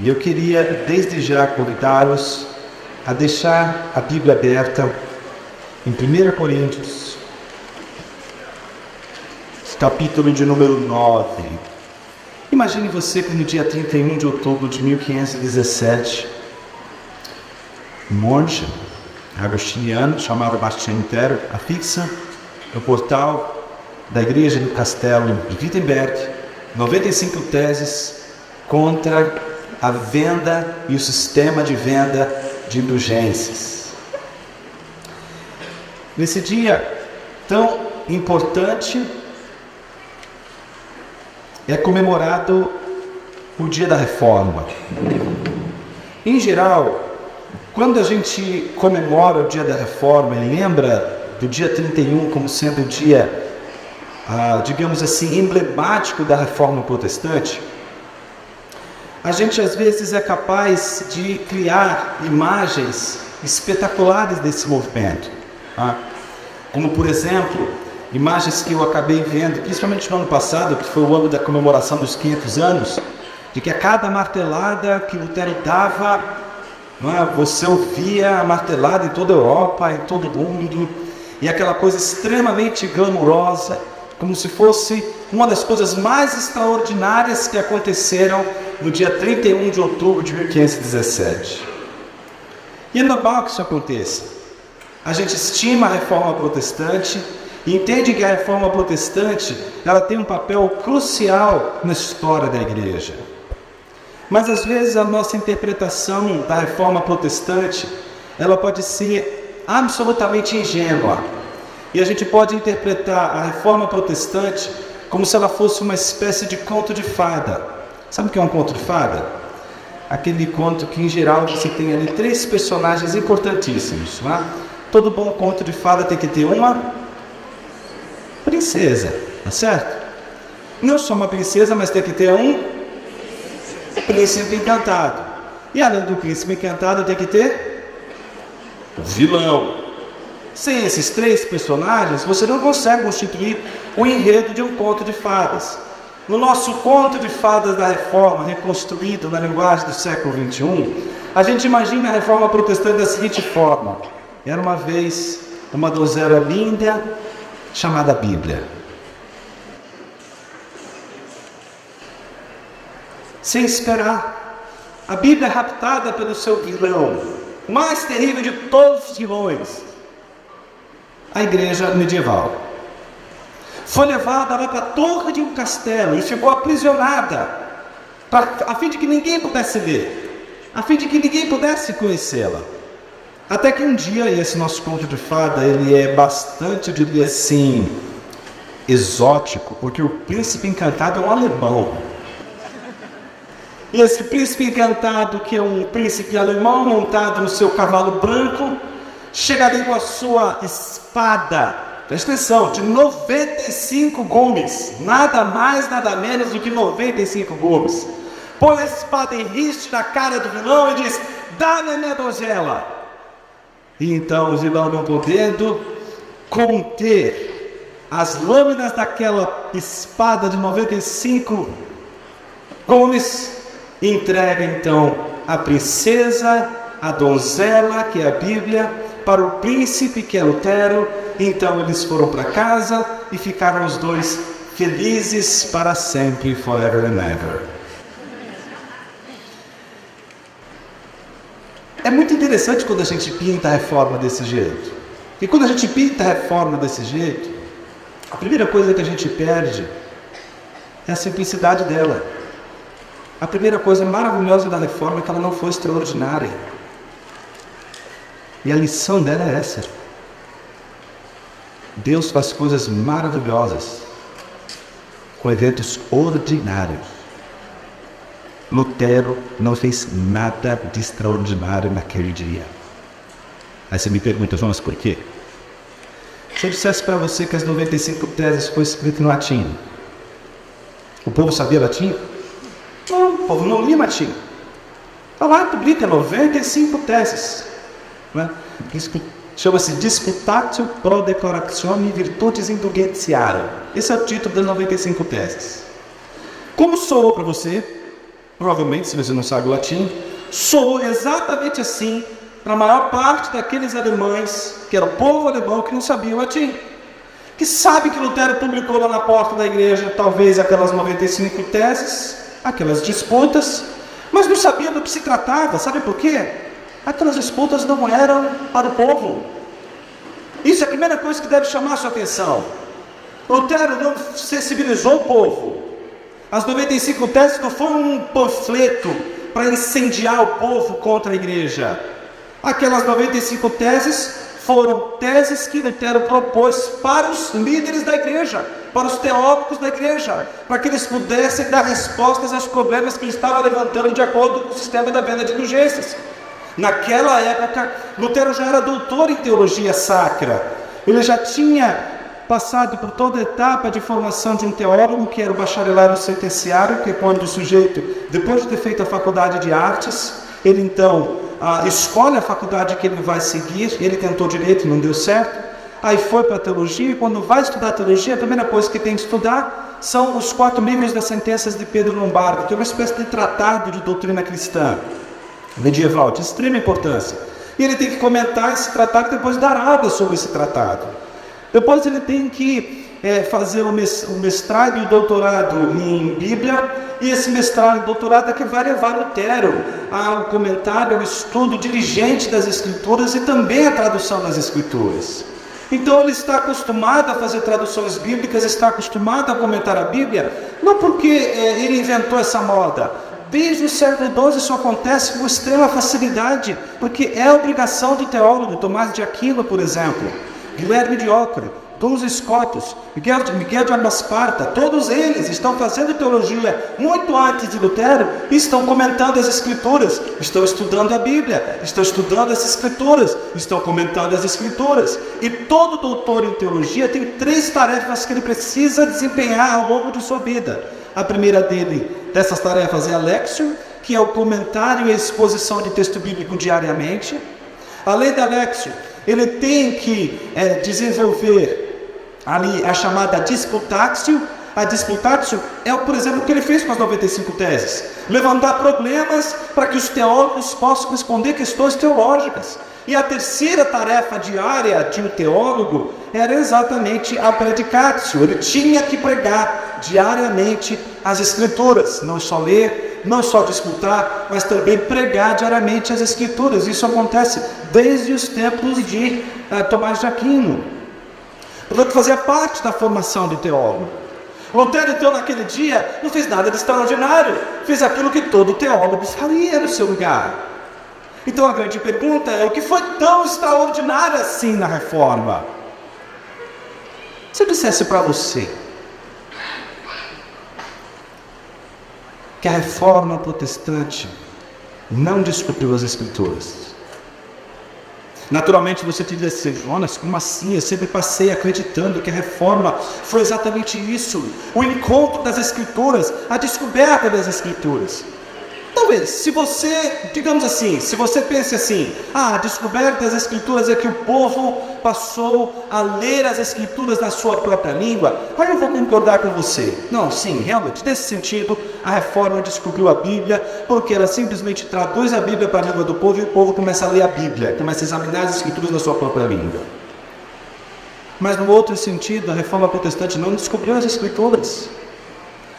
E eu queria, desde já, convidá-los a deixar a Bíblia aberta em 1 Coríntios, capítulo de número 9. Imagine você que no dia 31 de outubro de 1517, um monge agostiniano chamado Martin Lutero afixa no portal da igreja do castelo de Wittenberg 95 teses contra a venda e o sistema de venda de indulgências. Nesse dia tão importante, é comemorado o dia da Reforma. Em geral, quando a gente comemora o dia da Reforma e lembra do dia 31 como sendo o dia, digamos assim, emblemático da Reforma Protestante, a gente às vezes é capaz de criar imagens espetaculares desse movimento. Como, por exemplo, imagens que eu acabei vendo, principalmente no ano passado, que foi o ano da comemoração dos 500 anos, de que a cada martelada que Lutero dava, você ouvia a martelada em toda a Europa, em todo o mundo, e aquela coisa extremamente glamurosa, como se fosse uma das coisas mais extraordinárias que aconteceram no dia 31 de outubro de 1517. E é normal que isso aconteça. A gente estima a Reforma Protestante e entende que a Reforma Protestante ela tem um papel crucial na história da Igreja. Mas às vezes a nossa interpretação da Reforma Protestante ela pode ser absolutamente ingênua. E a gente pode interpretar a Reforma Protestante como se ela fosse uma espécie de conto de fada. Sabe o que é um conto de fada? Aquele conto que em geral você tem ali 3 personagens importantíssimos. Todo bom conto de fada tem que ter uma princesa, tá certo? Não só uma princesa, mas tem que ter um príncipe encantado. E além do príncipe encantado tem que ter um vilão. Sem esses 3 personagens, você não consegue constituir o enredo de um conto de fadas. No nosso conto de fadas da Reforma, reconstruído na linguagem do século XXI, a gente imagina a Reforma Protestante da seguinte forma: era uma vez uma donzela linda chamada Bíblia. Sem esperar, a Bíblia é raptada pelo seu vilão, o mais terrível de todos os vilões, a igreja medieval. Foi levada lá para a torre de um castelo e ficou aprisionada, a fim de que ninguém pudesse ver, a fim de que ninguém pudesse conhecê-la. Até que um dia, e esse nosso conto de fada, ele é bastante, eu diria assim, exótico, porque o príncipe encantado é um alemão. E esse príncipe encantado, que é um príncipe alemão montado no seu cavalo branco, chega ali com a sua espada, presta atenção, de 95 gumes, nada mais, nada menos do que 95 gumes. Põe a espada em riste na cara do vilão e diz: dá-me a minha donzela. E então o vilão, não podendo conter as lâminas daquela espada de 95 gumes, entrega então a princesa, a donzela, que é a Bíblia, para o príncipe, que é Lutero. Então eles foram para casa e ficaram os dois felizes para sempre, forever and ever. É muito interessante quando a gente pinta a Reforma desse jeito. E quando a gente pinta a Reforma desse jeito, a primeira coisa que a gente perde é a simplicidade dela. A primeira coisa maravilhosa da Reforma é que ela não foi extraordinária. E a lição dela é essa: Deus faz coisas maravilhosas com eventos ordinários. Lutero não fez nada de extraordinário naquele dia. Aí você me pergunta: mas por quê? Se eu dissesse para você que as 95 teses foram escritas em latim, o povo sabia latim? Não, o povo não lia latim. Está lá, publica 95 teses. Chama-se Disputatio pro Declaratione Virtutis Indulgentiarum. Esse é o título das 95 teses. Como soou para você? provavelmente, se você não sabe o latim, soou exatamente assim para a maior parte daqueles alemães, que era o povo alemão que não sabia o latim. Que sabe que Lutero publicou lá na porta da igreja, talvez aquelas 95 teses, aquelas disputas, mas não sabia do que se tratava. Sabe por quê? Aquelas disputas não eram para o povo. Isso é a primeira coisa que deve chamar a sua atenção. Lutero não sensibilizou o povo. As 95 teses não foram um panfleto para incendiar o povo contra a igreja. Aquelas 95 teses foram teses que Lutero propôs para os líderes da igreja, para os teólogos da igreja, para que eles pudessem dar respostas aos problemas que ele estava levantando de acordo com o sistema da venda de indulgências. Naquela época, Lutero já era doutor em teologia sacra. Ele já tinha passado por toda a etapa de formação de um teólogo, que era o bacharelado sentenciário, que é quando o sujeito, depois de ter feito a faculdade de artes, ele então escolhe a faculdade que ele vai seguir. Ele tentou direito, não deu certo, aí foi para a teologia, e quando vai estudar teologia, a primeira coisa que tem que estudar são os 4 livros das sentenças de Pedro Lombardo, que é uma espécie de tratado de doutrina cristã medieval, de extrema importância. E ele tem que comentar esse tratado e depois dar aula sobre esse tratado. Depois ele tem que fazer o mestrado e o doutorado em Bíblia, e esse mestrado e doutorado é que vai levar Lutero ao comentário, ao estudo diligente das Escrituras e também a tradução das Escrituras. Então ele está acostumado a fazer traduções bíblicas, está acostumado a comentar a Bíblia, não porque ele inventou essa moda. Desde o século XII isso acontece com extrema facilidade, porque é a obrigação do teólogo. Tomás de Aquino, por exemplo, Guilherme de Ockham, Duns Scotus, Miguel de Arbasparta, todos eles estão fazendo teologia muito antes de Lutero e estão comentando as Escrituras, estão estudando a Bíblia, estão estudando as Escrituras, estão comentando as Escrituras. E todo doutor em teologia tem 3 tarefas que ele precisa desempenhar ao longo de sua vida. A primeira dessas tarefas é a Lectio, que é o comentário e a exposição de texto bíblico diariamente. Além da Lectio, ele tem que desenvolver ali a chamada Disputatio. A Disputatio é, por exemplo, o que ele fez com as 95 teses. Levantar problemas para que os teólogos possam responder questões teológicas. E a terceira tarefa diária de um teólogo era exatamente a Predicatio. Ele tinha que pregar diariamente as Escrituras. Não só ler, não só disputar, mas também pregar diariamente as Escrituras. Isso acontece desde os tempos de Tomás de Aquino. Portanto, fazia parte da formação do teólogo. Lutero, então, naquele dia, não fez nada de extraordinário. Fez aquilo que todo teólogo faria no seu lugar. Então a grande pergunta é: o que foi tão extraordinário assim na Reforma? Se eu dissesse para você que a Reforma protestante não descobriu as Escrituras, naturalmente você diria assim: Jonas, como assim? Eu sempre passei acreditando que a Reforma foi exatamente isso, o encontro das Escrituras, a descoberta das Escrituras. Talvez, se você, digamos assim, se você pense assim: a descoberta das Escrituras é que o povo passou a ler as Escrituras na sua própria língua, aí eu vou concordar com você. Não, sim, realmente, nesse sentido, a Reforma descobriu a Bíblia, porque ela simplesmente traduz a Bíblia para a língua do povo, e o povo começa a ler a Bíblia, começa a examinar as Escrituras na sua própria língua. Mas no outro sentido, a Reforma protestante não descobriu as Escrituras.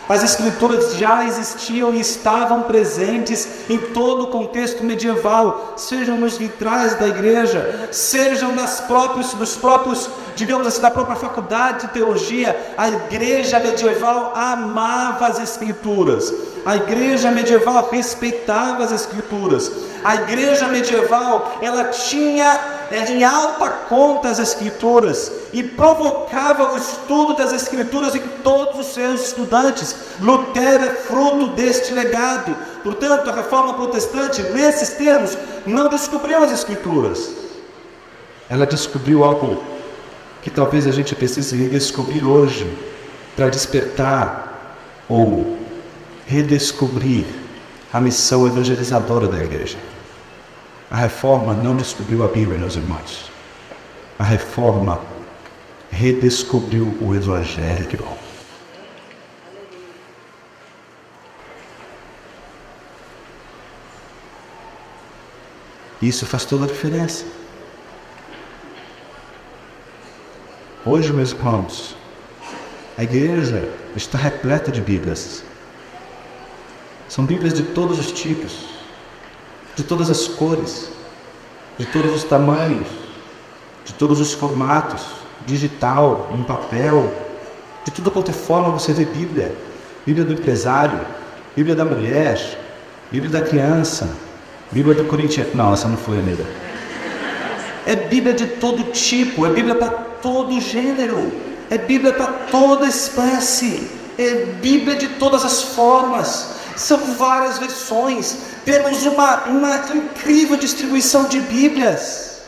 As Escrituras já existiam e estavam presentes em todo o contexto medieval, sejam nos vitrais da igreja, sejam nos próprios, digamos assim, da própria faculdade de teologia. A igreja medieval amava as Escrituras, a igreja medieval respeitava as Escrituras, a igreja medieval, ela tinha em alta conta as Escrituras e provocava o estudo das Escrituras em todos os seus estudantes. Lutero é fruto deste legado. Portanto, a Reforma protestante, nesses termos, não descobriu as Escrituras. Ela descobriu algo que talvez a gente precise redescobrir hoje, para despertar ou redescobrir a missão evangelizadora da igreja. A Reforma não descobriu a Bíblia, meus irmãos. A Reforma redescobriu o Evangelho. Isso faz toda a diferença. Hoje, meus irmãos, a igreja está repleta de Bíblias. São Bíblias de todos os tipos, de todas as cores, de todos os tamanhos, de todos os formatos, digital, em papel, de tudo quanto é forma você vê Bíblia. Bíblia do empresário, Bíblia da mulher, Bíblia da criança, Bíblia do corintiano. Não, essa não foi a minha. É Bíblia de todo tipo, é Bíblia para todo gênero, é Bíblia para toda espécie, é Bíblia de todas as formas. São várias versões, temos uma incrível distribuição de Bíblias.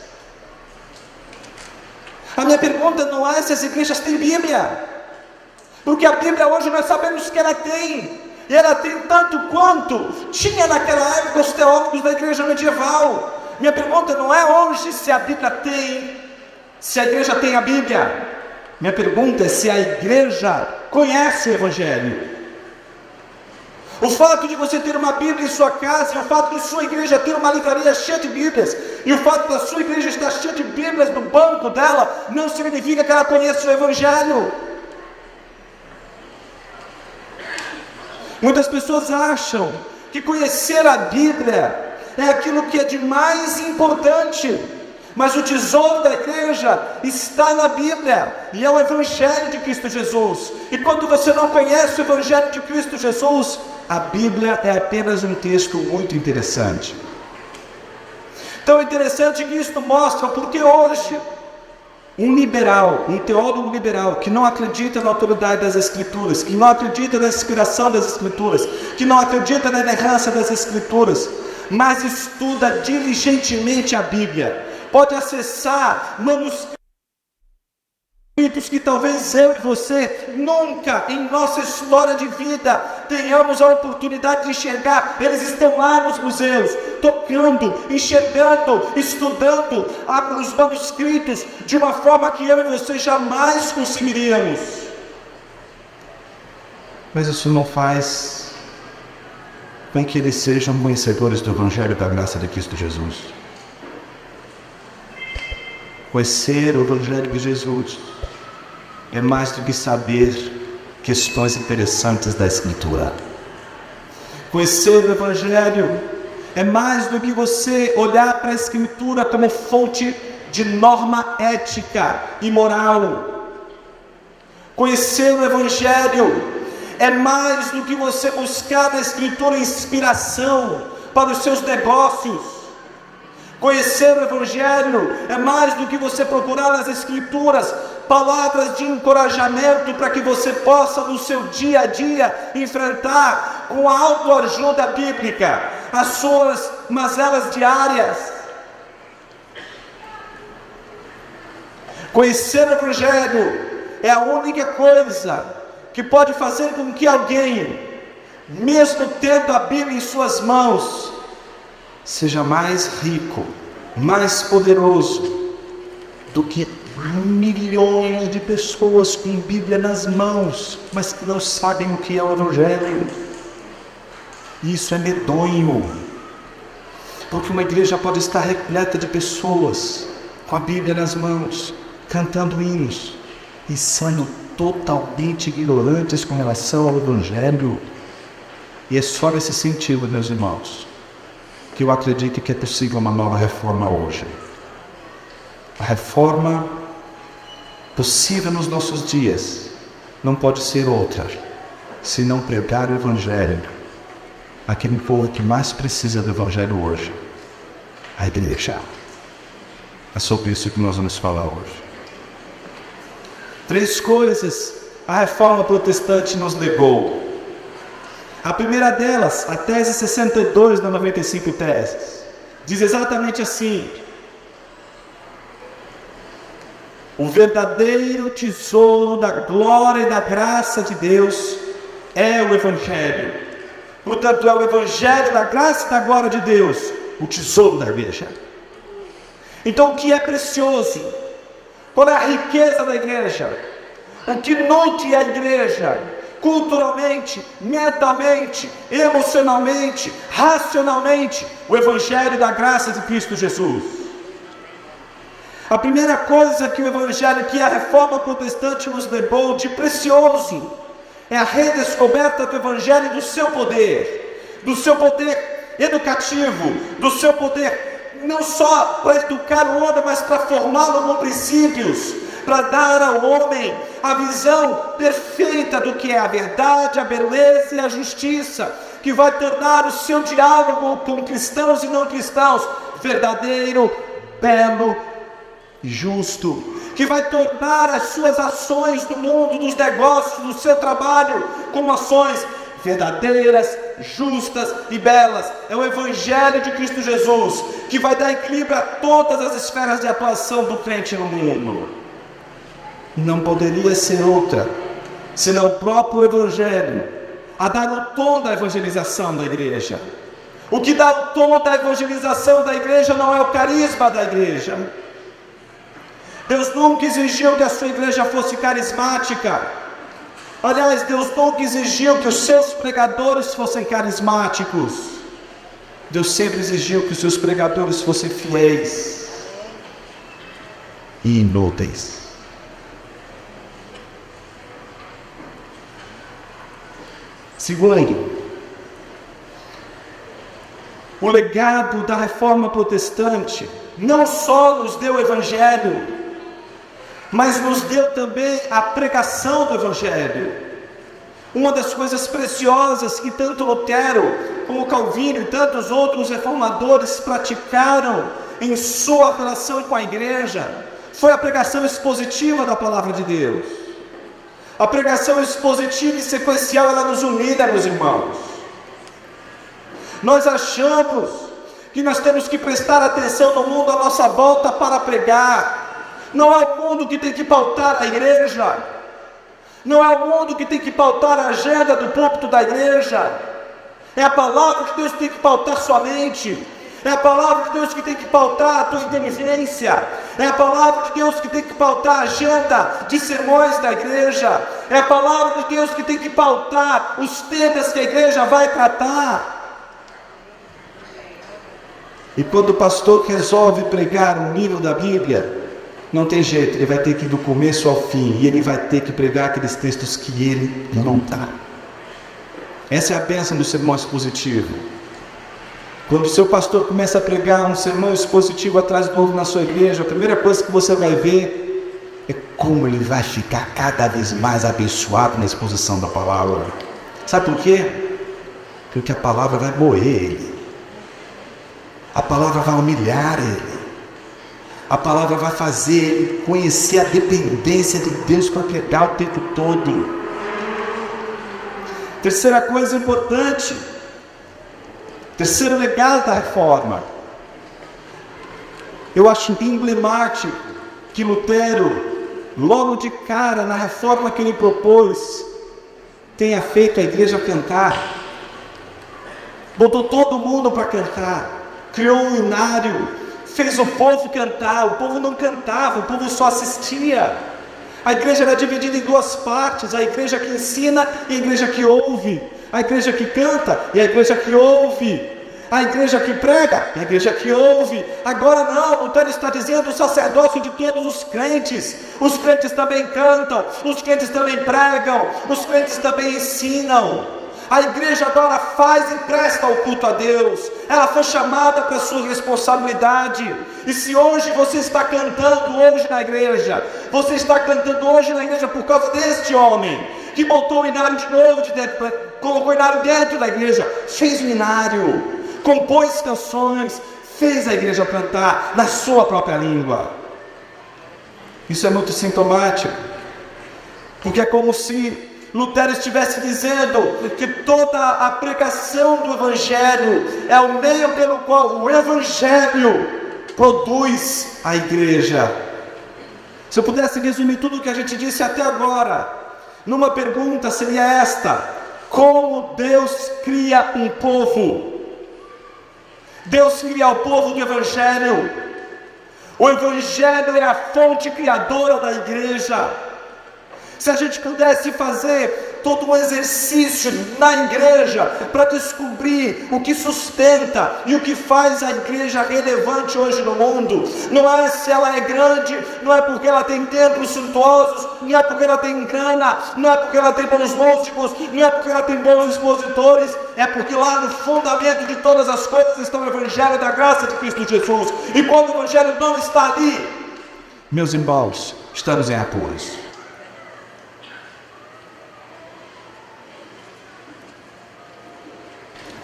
A minha pergunta não é se as igrejas têm Bíblia, porque a Bíblia hoje nós sabemos que ela tem, e ela tem tanto quanto tinha naquela época os teólogos da igreja medieval. Minha pergunta não é hoje se a Bíblia tem, se a igreja tem a Bíblia. Minha pergunta é se a igreja conhece o Evangelho. O fato de você ter uma Bíblia em sua casa, e o fato de sua igreja ter uma livraria cheia de Bíblias, e o fato da sua igreja estar cheia de Bíblias no banco dela, não significa que ela conheça o Evangelho. Muitas pessoas acham que conhecer a Bíblia é aquilo que é de mais importante, mas o tesouro da igreja está na Bíblia, e é o Evangelho de Cristo Jesus. E quando você não conhece o Evangelho de Cristo Jesus, a Bíblia é apenas um texto muito interessante. Tão interessante que isso mostra porque hoje um liberal, um teólogo liberal, que não acredita na autoridade das Escrituras, que não acredita na inspiração das Escrituras, que não acredita na inerrância das Escrituras, mas estuda diligentemente a Bíblia, pode acessar manuscritos que talvez eu e você nunca em nossa história de vida tenhamos a oportunidade de enxergar. Eles estão lá nos museus, tocando, enxergando, estudando os manuscritos de uma forma que eu e você jamais conseguiríamos. Mas isso não faz com que eles sejam conhecedores do Evangelho da graça de Cristo Jesus. Conhecer o Evangelho de Jesus é mais do que saber questões interessantes da Escritura. Conhecer o Evangelho é mais do que você olhar para a Escritura como fonte de norma ética e moral. Conhecer o Evangelho é mais do que você buscar na Escritura inspiração para os seus negócios. Conhecer o Evangelho é mais do que você procurar nas Escrituras palavras de encorajamento para que você possa no seu dia a dia enfrentar com a autoajuda bíblica as suas mazelas diárias. Conhecer o Evangelho é a única coisa que pode fazer com que alguém, mesmo tendo a Bíblia em suas mãos, seja mais rico, mais poderoso do que milhões de pessoas com Bíblia nas mãos, mas que não sabem o que é o Evangelho. Isso é medonho, porque uma igreja pode estar repleta de pessoas com a Bíblia nas mãos, cantando hinos, e sendo totalmente ignorantes com relação ao Evangelho. E é só nesse sentido, meus irmãos, que eu acredito que é possível uma nova reforma hoje. A reforma possível nos nossos dias não pode ser outra, senão pregar o Evangelho àquele povo que mais precisa do Evangelho hoje, a igreja. É sobre isso que nós vamos falar hoje. 3 coisas a reforma protestante nos legou. A primeira delas, a tese 62 da 95 teses, diz exatamente assim: o verdadeiro tesouro da glória e da graça de Deus é o Evangelho. Portanto, é o Evangelho da graça e da glória de Deus, o tesouro da igreja. Então, o que é precioso? Qual é a riqueza da igreja? O que nutre a igreja? culturalmente, mentalmente, emocionalmente, racionalmente, o Evangelho da graça de Cristo Jesus. A primeira coisa que o Evangelho, que a Reforma Protestante nos levou de precioso, é a redescoberta do Evangelho e do seu poder educativo, do seu poder não só para educar o homem, mas para formá-lo com princípios, para dar ao homem a visão perfeita do que é a verdade, a beleza e a justiça, que vai tornar o seu diálogo com cristãos e não cristãos verdadeiro, belo e justo, que vai tornar as suas ações no mundo dos negócios, do seu trabalho, como ações verdadeiras, justas e belas. É o Evangelho de Cristo Jesus que vai dar equilíbrio a todas as esferas de atuação do crente no mundo. Não poderia ser outra senão o próprio Evangelho a dar o tom da evangelização da igreja. O que dá o tom da evangelização da igreja não é o carisma da igreja. Deus nunca exigiu que a sua igreja fosse carismática. Aliás, Deus nunca exigiu que os seus pregadores fossem carismáticos. Deus sempre exigiu que os seus pregadores fossem fiéis e inúteis. Segundo, o legado da Reforma Protestante não só nos deu o Evangelho, mas nos deu também a pregação do Evangelho. Uma das coisas preciosas que tanto Lutero, como Calvino e tantos outros reformadores praticaram em sua relação com a igreja, foi a pregação expositiva da palavra de Deus. A pregação expositiva e sequencial, ela nos unida, meus irmãos. Nós achamos que nós temos que prestar atenção no mundo à nossa volta para pregar. Não é o mundo que tem que pautar a igreja. Não é o mundo que tem que pautar a agenda do púlpito da igreja. É a palavra de Deus que tem que pautar sua mente. É a palavra de Deus que tem que pautar a tua inteligência. É a palavra de Deus que tem que pautar a agenda de sermões da igreja. É a palavra de Deus que tem que pautar os temas que a igreja vai tratar. E quando o pastor resolve pregar um livro da Bíblia, não tem jeito, ele vai ter que ir do começo ao fim, e ele vai ter que pregar aqueles textos que ele não dá. Essa é a bênção do sermão expositivo. Quando o seu pastor começa a pregar um sermão expositivo atrás do outro na sua igreja, a primeira coisa que você vai ver é como ele vai ficar cada vez mais abençoado na exposição da palavra. Sabe por quê? Porque a palavra vai moer ele. A palavra vai humilhar ele. A palavra vai fazer ele conhecer a dependência de Deus para pregar o tempo todo. Terceira coisa importante, terceiro legado da reforma. Eu acho emblemático que Lutero, logo de cara, na reforma que ele propôs, tenha feito a igreja cantar. Botou todo mundo para cantar. Criou um hinário, fez o povo cantar. O povo não cantava, o povo só assistia. A igreja era dividida em duas partes: a igreja que ensina e a igreja que ouve. A igreja que canta e a igreja que ouve. A igreja que prega e a igreja que ouve. Agora não, Lutero está dizendo o sacerdócio de todos os crentes. Os crentes também cantam, os crentes também pregam, os crentes também ensinam. A igreja agora faz e presta o culto a Deus. Ela foi chamada para a sua responsabilidade. E se hoje você está cantando hoje na igreja, você está cantando hoje na igreja por causa deste homem, que botou o hinário de novo, colocou o hinário dentro da igreja, fez o hinário, compôs canções, fez a igreja cantar na sua própria língua. Isso é muito sintomático, porque é como se Lutero estivesse dizendo que toda a pregação do Evangelho é o meio pelo qual o Evangelho produz a igreja. Se eu pudesse resumir tudo o que a gente disse até agora numa pergunta, seria esta: como Deus cria um povo? Deus cria o povo do Evangelho. O Evangelho é a fonte criadora da igreja. Se a gente pudesse fazer todo um exercício na igreja para descobrir o que sustenta e o que faz a igreja relevante hoje no mundo. Não é se ela é grande, não é porque ela tem templos suntuosos, não é porque ela tem grana, não é porque ela tem bons músicos, não é porque ela tem bons expositores, é porque lá no fundamento de todas as coisas está o Evangelho da graça de Cristo Jesus. E quando o Evangelho não está ali, meus irmãos, estamos em apuros.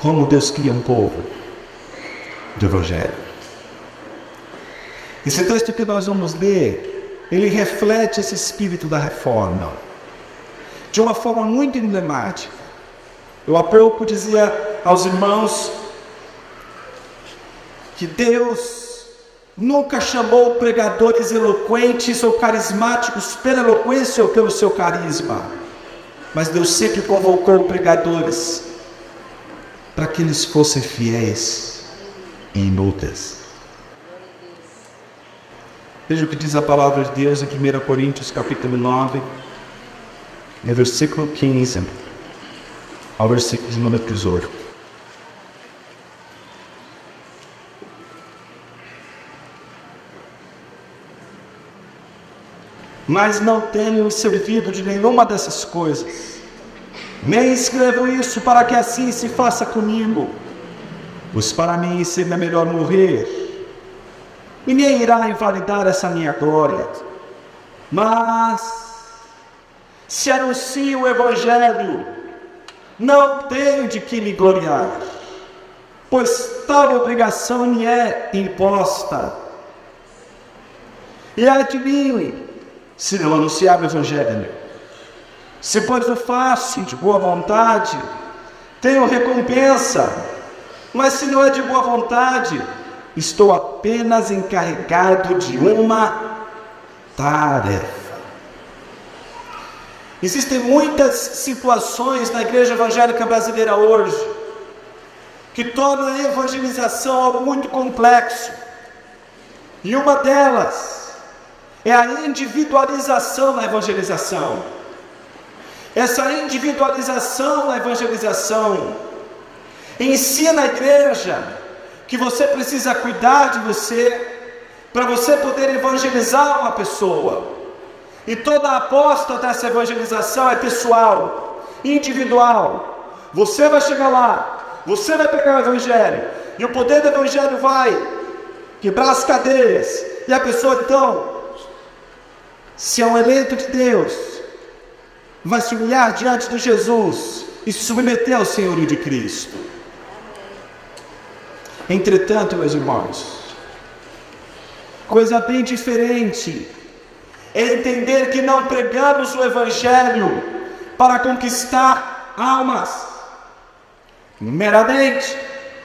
Como Deus cria um povo do Evangelho. Esse texto que nós vamos ler, ele reflete esse espírito da reforma de uma forma muito emblemática. Eu há pouco dizia aos irmãos que Deus nunca chamou pregadores eloquentes ou carismáticos pela eloquência ou pelo seu carisma, mas Deus sempre convocou pregadores para que eles fossem fiéis e inúteis. Veja o que diz a palavra de Deus em 1 Coríntios capítulo 9, no versículo 15 ao versículo de número 18. Mas não tenho servido de nenhuma dessas coisas, nem escrevo isso para que assim se faça comigo, pois para mim seria melhor morrer. Ninguém irá invalidar essa minha glória, mas se anuncio o Evangelho, não tenho de que me gloriar, pois tal obrigação me é imposta. E ai de mim, se não anunciar o Evangelho. Se pois o faço de boa vontade, tenho recompensa, mas se não é de boa vontade, estou apenas encarregado de uma tarefa. Existem muitas situações na igreja evangélica brasileira hoje que tornam a evangelização algo muito complexo. E uma delas é a individualização na evangelização. Essa individualização na evangelização ensina a igreja que você precisa cuidar de você para você poder evangelizar uma pessoa. E toda a aposta dessa evangelização é pessoal, individual. Você vai chegar lá, você vai pegar o Evangelho, e o poder do Evangelho vai quebrar as cadeias, e a pessoa então, se é um eleito de Deus, vai se humilhar diante de Jesus e se submeter ao senhorio de Cristo. Entretanto, meus irmãos, coisa bem diferente é entender que não pregamos o Evangelho para conquistar almas. Meramente,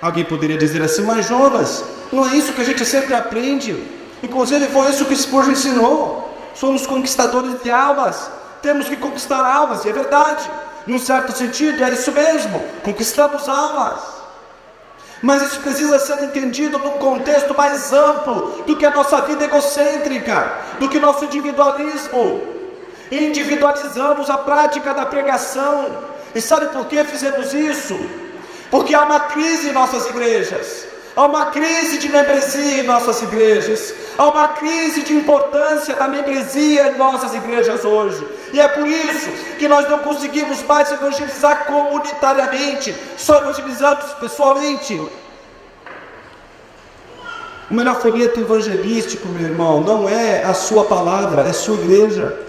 alguém poderia dizer assim, mas Jonas, não é isso que a gente sempre aprende? Inclusive foi isso que Spurgeon ensinou. Somos conquistadores de almas, temos que conquistar almas, e é verdade, num certo sentido é isso mesmo, conquistamos almas. Mas isso precisa ser entendido num contexto mais amplo do que a nossa vida egocêntrica, do que nosso individualismo. Individualizamos a prática da pregação. E sabe por que fizemos isso? Porque há uma crise em nossas igrejas. Há uma crise de membresia em nossas igrejas. Há uma crise de importância da membresia em nossas igrejas hoje. E é por isso que nós não conseguimos mais evangelizar comunitariamente, só evangelizamos pessoalmente. O melhor folheto evangelístico, meu irmão, não é a sua palavra, é a sua igreja.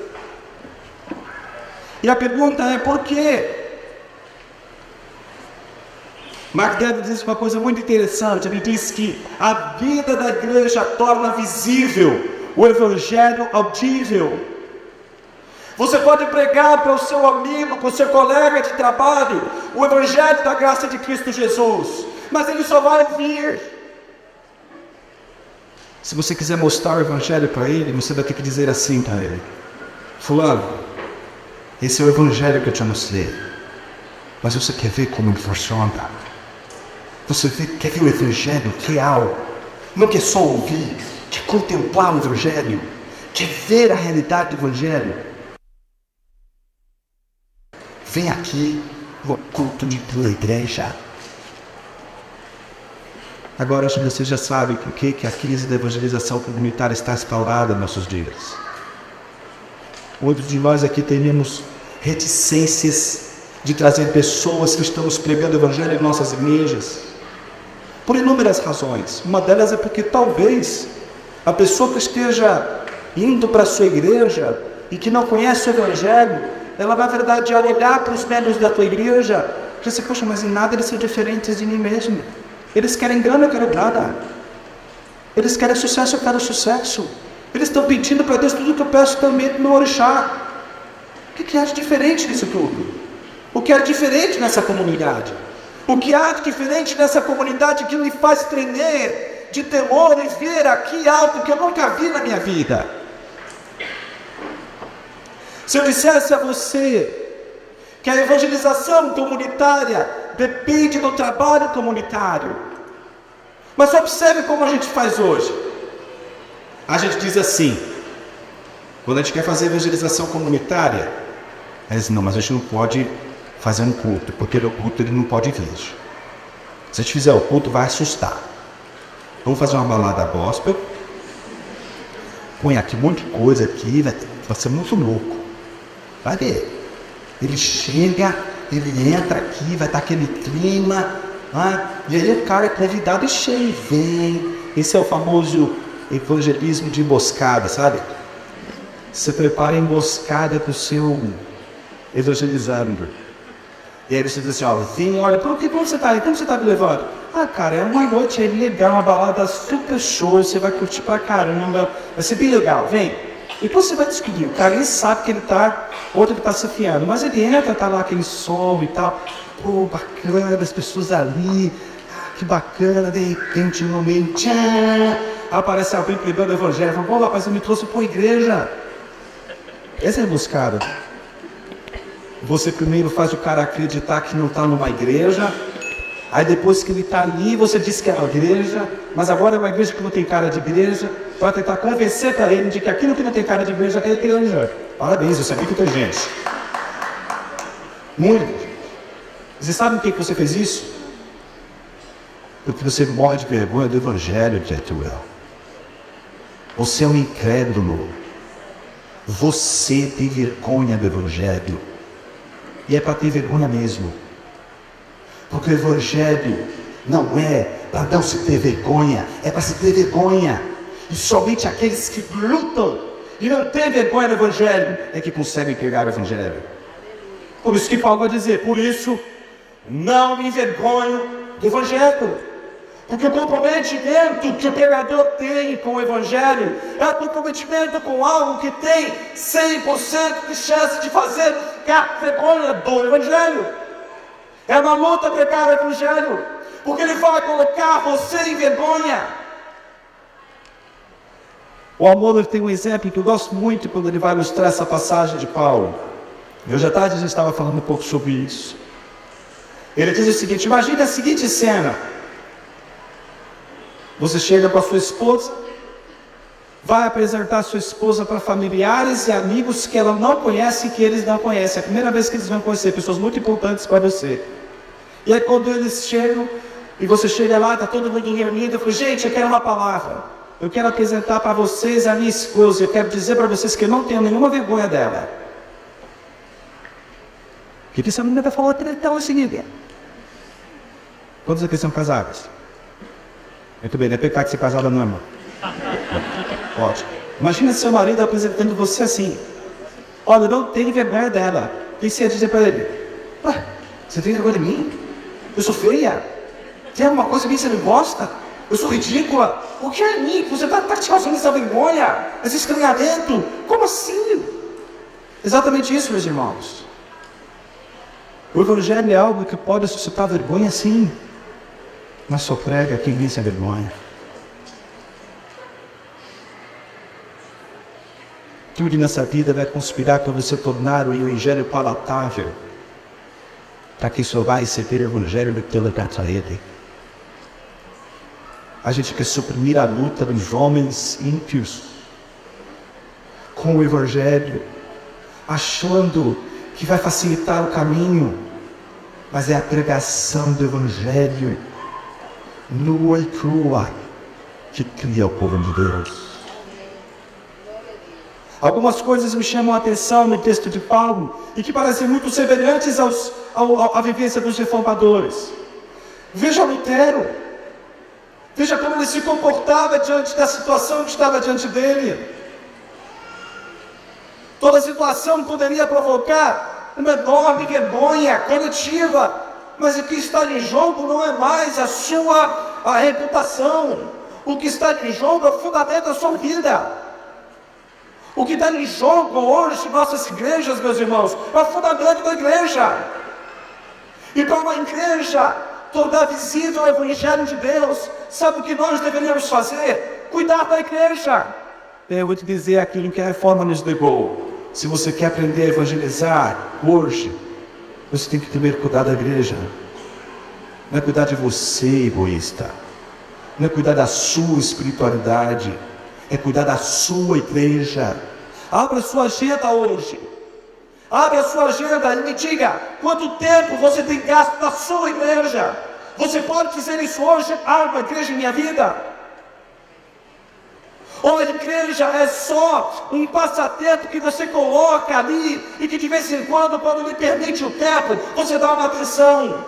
E a pergunta é por quê? Mark Dever diz uma coisa muito interessante. Ele diz que a vida da igreja torna visível o Evangelho audível. Você pode pregar para o seu amigo, para o seu colega de trabalho, o Evangelho da graça de Cristo Jesus, mas ele só vai ouvir. Se você quiser mostrar o Evangelho para ele, você vai ter que dizer assim para ele: fulano, esse é o Evangelho que eu te anunciei, mas você quer ver como ele funciona? Você quer ver o Evangelho real? Não quer só ouvir, de contemplar o Evangelho, de ver a realidade do Evangelho. vem aqui no culto de tua igreja. Agora acho que você já sabe que a crise da evangelização comunitária está instaurada nos nossos dias. Muitos de nós aqui teremos reticências de trazer pessoas que estamos pregando o evangelho em nossas igrejas, por inúmeras razões. Uma delas é porque talvez a pessoa que esteja indo para a sua igreja e que não conhece o evangelho, ela na verdade ao olhar para os membros da tua igreja, diz assim, poxa, mas em nada eles são diferentes de mim mesmo. Eles querem grana, eu quero grana. Eles querem sucesso, eu quero sucesso. Eles estão pedindo para Deus tudo que eu peço também do meu orixá. O que há de diferente nisso tudo? O que há de diferente nessa comunidade? O que há de diferente nessa comunidade que me faz tremer de temor e ver aqui algo que eu nunca vi na minha vida? Se eu dissesse a você que a evangelização comunitária depende do trabalho comunitário, mas observe como a gente faz hoje. A gente diz assim, quando a gente quer fazer evangelização comunitária, a gente diz, não, mas a gente não pode fazer um culto, porque o culto ele não pode vir. Se a gente fizer o culto, vai assustar. Vamos fazer uma balada gospel, põe aqui um monte de coisa aqui, vai ser muito louco. Vai ver. Ele chega, ele entra aqui, vai estar aquele clima, e aí o cara é convidado e chega, vem. Esse é o famoso evangelismo de emboscada, sabe? Você prepara a emboscada para o seu evangelizando. E aí você diz assim, ó, vem, olha, como você está aí? Como você está me levando? Ah, cara, é uma noite aí legal, uma balada super show, você vai curtir pra caramba, vai ser bem legal, vem. E depois você vai descobrir, o cara ele sabe que ele tá, outro que tá se afiando, mas ele entra, tá lá aquele som e tal, pô, bacana, as pessoas ali, que bacana, de repente, no meio, tchan, aparece alguém pregando o evangelho, fala, pô, rapaz, você me trouxe pra igreja. Essa é a buscada. Você primeiro faz o cara acreditar que não está numa igreja, aí depois que ele está ali, você diz que é uma igreja, mas agora é uma igreja que não tem cara de igreja, para tentar convencer para ele de que aquilo que não tem cara de igreja é igreja. Parabéns, eu sabia que tem gente. Muito. Você sabe por que você fez isso? Porque você morre de vergonha do evangelho, Jetuel. Você é um incrédulo. Você tem vergonha do evangelho. E é para ter vergonha mesmo. Porque o evangelho não é para não se ter vergonha, é para se ter vergonha. E somente aqueles que lutam e não têm vergonha do evangelho é que conseguem pegar o evangelho. Por isso que Paulo vai dizer, por isso não me envergonho do evangelho. Porque o comprometimento que o pregador tem com o evangelho é o comprometimento com algo que tem 100% de chance de fazer ficar vergonha do evangelho. É uma luta pregar o evangelho, porque ele vai colocar você em vergonha. O Amor tem um exemplo que eu gosto muito quando ele vai ilustrar essa passagem de Paulo. Eu já tarde já estava falando um pouco sobre isso. Ele diz o seguinte, imagine a seguinte cena. Você chega para sua esposa, vai apresentar sua esposa para familiares e amigos que ela não conhece e que eles não conhecem. É a primeira vez que eles vão conhecer, pessoas muito importantes para você. E aí quando eles chegam, e você chega lá, está todo mundo reunido, eu falo, gente, eu quero uma palavra. Eu quero apresentar para vocês a minha esposa, eu quero dizer para vocês que eu não tenho nenhuma vergonha dela. O que essa menina vai falar então é o seguinte. Quantos aqui são casados? Muito bem, não é pecado ser casada não, irmão. Ótimo. Imagina seu marido apresentando você assim. Olha, eu não tenho vergonha dela. O que você ia dizer para ele? Ué, você tem vergonha de mim? Eu sou feia? Tem alguma coisa que você não gosta? Eu sou ridícula? O que é mim? Você está te causando essa vergonha? Esse estranhamento? Como assim? Exatamente isso, meus irmãos. O evangelho é algo que pode suscitar vergonha, sim. Mas só prega quem vence a vergonha. Tudo nessa vida vai conspirar para você tornar o evangelho palatável, para que só vai receber o evangelho do que levar a ele. A gente quer suprimir a luta dos homens ímpios com o evangelho, achando que vai facilitar o caminho, mas é a pregação do Evangelho nua e crua que cria o povo de Deus. Algumas coisas me chamam a atenção no texto de Paulo e que parecem muito semelhantes à vivência dos reformadores. Veja Lutero, veja como ele se comportava diante da situação que estava diante dele. Toda situação poderia provocar uma enorme vergonha coletiva, mas o que está em jogo não é mais a reputação. O que está em jogo é o fundamento da sua vida. O que está em jogo hoje em nossas igrejas, meus irmãos, é o fundamento da igreja. E para uma igreja tornar visível o Evangelho de Deus, sabe o que nós deveríamos fazer? Cuidar da igreja. Eu vou te dizer aquilo que a reforma nos legou. Se você quer aprender a evangelizar hoje, você tem que primeiro cuidar da igreja. Não é cuidar de você, egoísta. Não é cuidar da sua espiritualidade. É cuidar da sua igreja. Abra a sua agenda hoje. Abre a sua agenda e me diga quanto tempo você tem gasto na sua igreja. Você pode dizer isso hoje? Uma igreja em minha vida. Ou a igreja é só um passatempo que você coloca ali e que de vez em quando lhe permite o tempo, você dá uma atenção.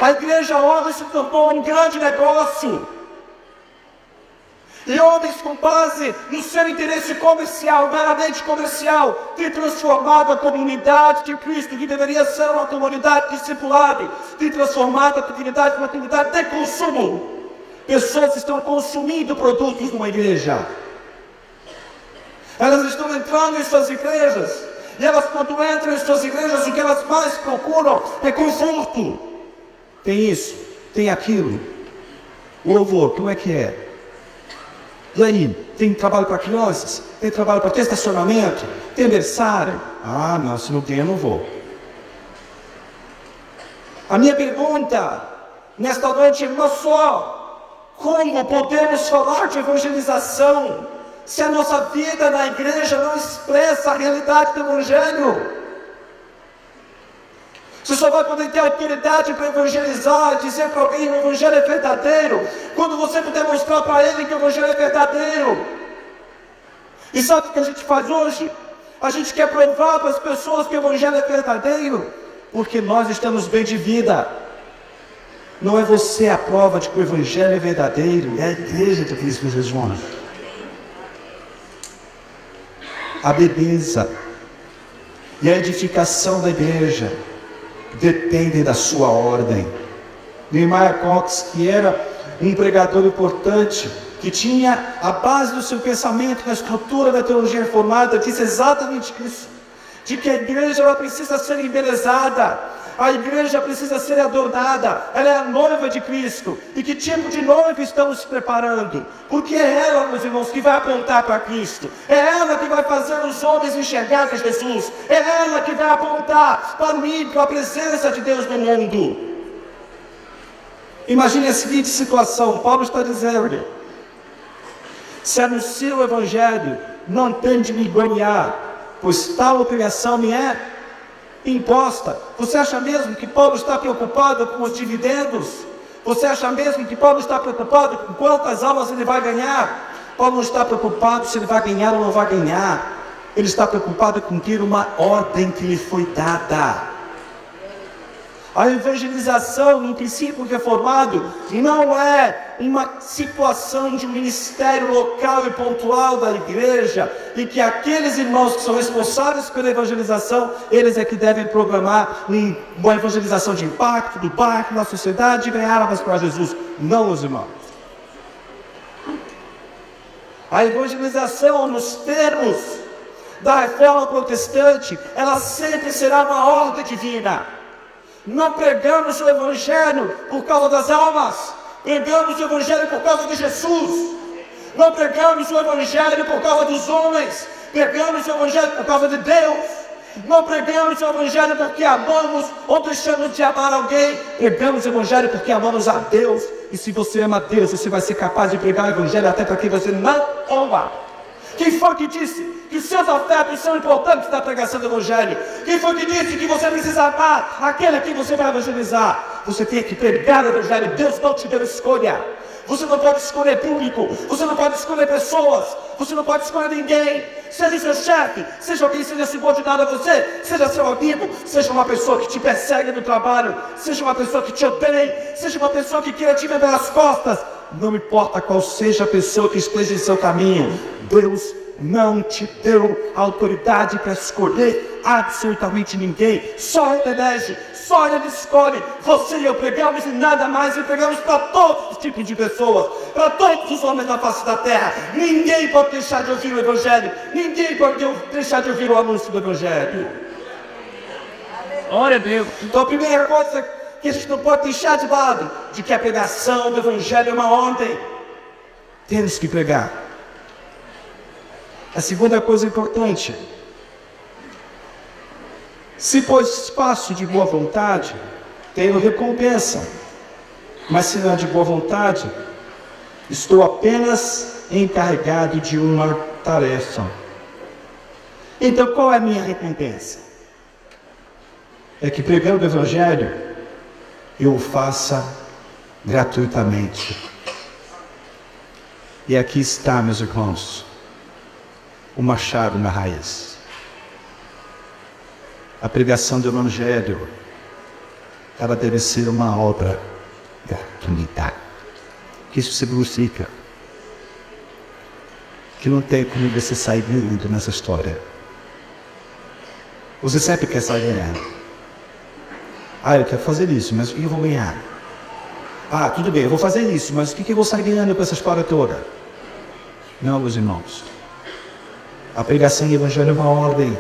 A igreja hoje se tornou um grande negócio. E homens com base no seu interesse comercial, meramente comercial, têm transformado a comunidade de Cristo, que deveria ser uma comunidade discipulada, têm transformado a comunidade em uma comunidade de consumo. Pessoas estão consumindo produtos numa igreja. Elas estão entrando em suas igrejas. E elas, quando entram em suas igrejas, o que elas mais procuram é conforto. Tem isso, tem aquilo. Louvor, como é que é? E aí, tem trabalho para crianças? Tem trabalho para ter estacionamento? Tem aniversário? Não, se não tem, eu não vou. A minha pergunta nesta noite é uma só. Como podemos falar de evangelização se a nossa vida na igreja não expressa a realidade do Evangelho? Você só vai poder ter autoridade para evangelizar, dizer para alguém que o Evangelho é verdadeiro, quando você puder mostrar para ele que o Evangelho é verdadeiro. E sabe o que a gente faz hoje? A gente quer provar para as pessoas que o Evangelho é verdadeiro, porque nós estamos bem de vida. Não é você a prova de que o Evangelho é verdadeiro, é a igreja de Cristo Jesus. A beleza e a edificação da igreja dependem da sua ordem. Nehemiah Cox, que era um pregador importante, que tinha a base do seu pensamento na estrutura da teologia reformada, disse exatamente isso, de que a igreja ela precisa ser embelezada. A igreja precisa ser adornada, ela é a noiva de Cristo. E que tipo de noiva estamos se preparando? Porque é ela, meus irmãos, que vai apontar para Cristo. É ela que vai fazer os homens enxergar que Jesus. É ela que vai apontar para o ímpio, a presença de Deus no mundo. Imagine a seguinte situação, Paulo está dizendo: se anuncio o Evangelho, não tem de me ganhar, pois tal obrigação me é imposta. Você acha mesmo que Paulo está preocupado com os dividendos? Você acha mesmo que Paulo está preocupado com quantas almas ele vai ganhar? Paulo não está preocupado se ele vai ganhar ou não vai ganhar. Ele está preocupado com ter uma ordem que lhe foi dada. A evangelização, no princípio reformado, não é uma situação de um ministério local e pontual da igreja, e que aqueles irmãos que são responsáveis pela evangelização, eles é que devem programar uma evangelização de impacto, do bairro, na sociedade, e ganhar almas para Jesus. Não, meus irmãos. A evangelização, nos termos da reforma protestante, ela sempre será uma ordem divina. Não pregamos o Evangelho por causa das almas, pregamos o Evangelho por causa de Jesus. Não pregamos o Evangelho por causa dos homens, pregamos o Evangelho por causa de Deus. Não pregamos o Evangelho porque amamos ou deixamos de amar alguém, pregamos o Evangelho porque amamos a Deus. E se você ama a Deus, você vai ser capaz de pregar o Evangelho até para quem você não ama. Quem foi que disse que os seus afetos são importantes na pregação do Evangelho? Quem foi que disse que você precisa amar aquele a quem você vai evangelizar? Você tem que pregar o Evangelho. Deus não te deu escolha. Você não pode escolher público, você não pode escolher pessoas, você não pode escolher ninguém. Seja seu chefe, seja alguém que seja subordinado a você, seja seu amigo, seja uma pessoa que te persegue no trabalho, seja uma pessoa que te odeia, seja uma pessoa que queira te ver pelas costas. Não importa qual seja a pessoa que esteja em seu caminho, Deus não te deu autoridade para escolher absolutamente ninguém. Só Ele elege, só Ele escolhe. Você e eu pregamos e nada mais, e pregamos para todos os tipos de pessoas, para todos os homens da face da terra. Ninguém pode deixar de ouvir o Evangelho, ninguém pode deixar de ouvir o anúncio do Evangelho. Glória a Deus. Então a primeira coisa que a gente não pode deixar de lado, de que a pregação do Evangelho é uma ordem. Temos que pregar. A segunda coisa importante: se for espaço de boa vontade, tenho recompensa. Mas se não é de boa vontade, estou apenas encarregado de uma tarefa. Então qual é a minha recompensa? É que pregando o Evangelho, eu o faça gratuitamente. E aqui está, meus irmãos, o machado na raiz. A pregação do Evangelho, ela deve ser uma obra gratuita. Que isso significa que não tem como você sair ganhando nessa história. Você sempre quer sair ganhando. Eu quero fazer isso, mas o que eu vou ganhar? Tudo bem, eu vou fazer isso, mas o que eu vou sair ganhando com essa história toda? Não, meus irmãos. A pregação do Evangelho é uma ordem.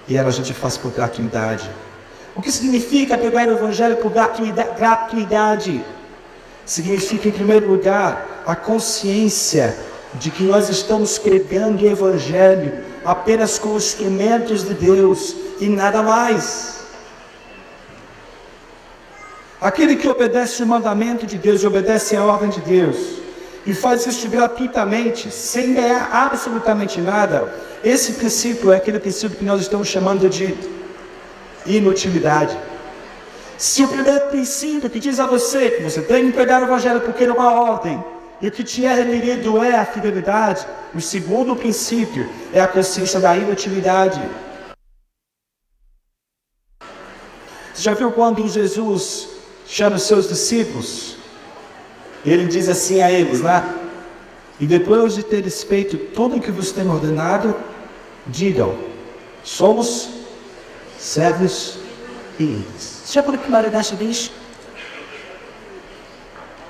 E ela a gente faz por gratuidade. O que significa pregar o Evangelho por gratuidade? Significa, em primeiro lugar, a consciência de que nós estamos pregando o Evangelho apenas com instrumentos de Deus e nada mais. Aquele que obedece o mandamento de Deus e obedece a ordem de Deus e faz isso gratuitamente, sem ganhar absolutamente nada, esse princípio é aquele princípio que nós estamos chamando de inutilidade. Se o primeiro princípio que diz a você que você tem que pregar o Evangelho porque é uma ordem, e o que te é requerido é a fidelidade, o segundo princípio é a consciência da inutilidade. Você já viu quando Jesus chama os seus discípulos? Ele diz assim a eles, e depois de teres feito tudo o que vos tenho ordenado, digam: somos servos fiéis. Já por que dessa vez?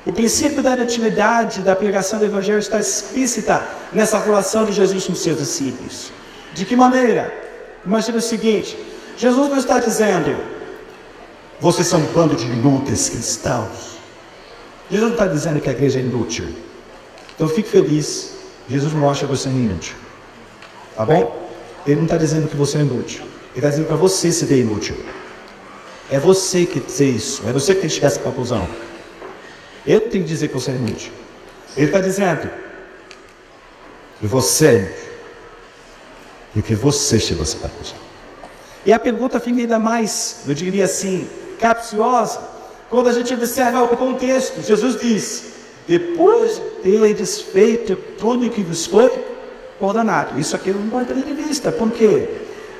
O princípio da inutilidade da pregação do Evangelho está explícita nessa relação de Jesus com os seus discípulos. De que maneira? Imagina o seguinte: Jesus não está dizendo: vocês são um bando de inúteis cristãos. Jesus não está dizendo que a igreja é inútil. Então fique feliz, Jesus não acha você inútil. Tá bom? Ele não está dizendo que você é inútil. Ele está dizendo para você ser inútil. É você que diz isso. É você que tem que chegar a essa conclusão. Eu tenho que dizer que você é inútil. Ele está dizendo que você é inútil. E que você chegou a essa conclusão. E a pergunta fica ainda mais, eu diria assim, capciosa, quando a gente observa o contexto. Jesus diz: depois de teres feito tudo o que vos foi ordenado. Isso aqui não pode perder de vista. Por quê?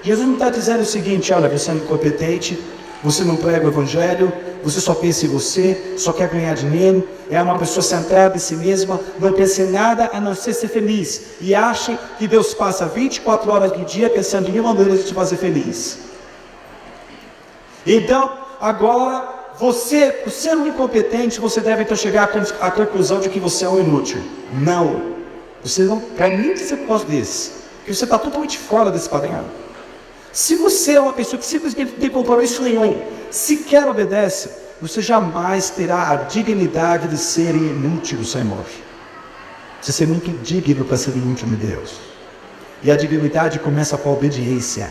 Jesus não está dizendo o seguinte: olha, você é incompetente, você não prega o Evangelho, você só pensa em você, só quer ganhar dinheiro, é uma pessoa centrada em si mesma, não pensa em nada a não ser ser feliz. E acha que Deus passa 24 horas do dia pensando em uma maneira de te fazer feliz. Então, agora, você, por ser um incompetente, você deve então chegar à conclusão de que você é um inútil. Não. Você não quer nem dizer por causa desse, porque você está totalmente fora desse padrão. Se você é uma pessoa que simplesmente não tem compromisso nenhum, sequer obedece, você jamais terá a dignidade de ser inútil do Senhor. Você ser muito digno para ser inútil de Deus. E a dignidade começa com a obediência.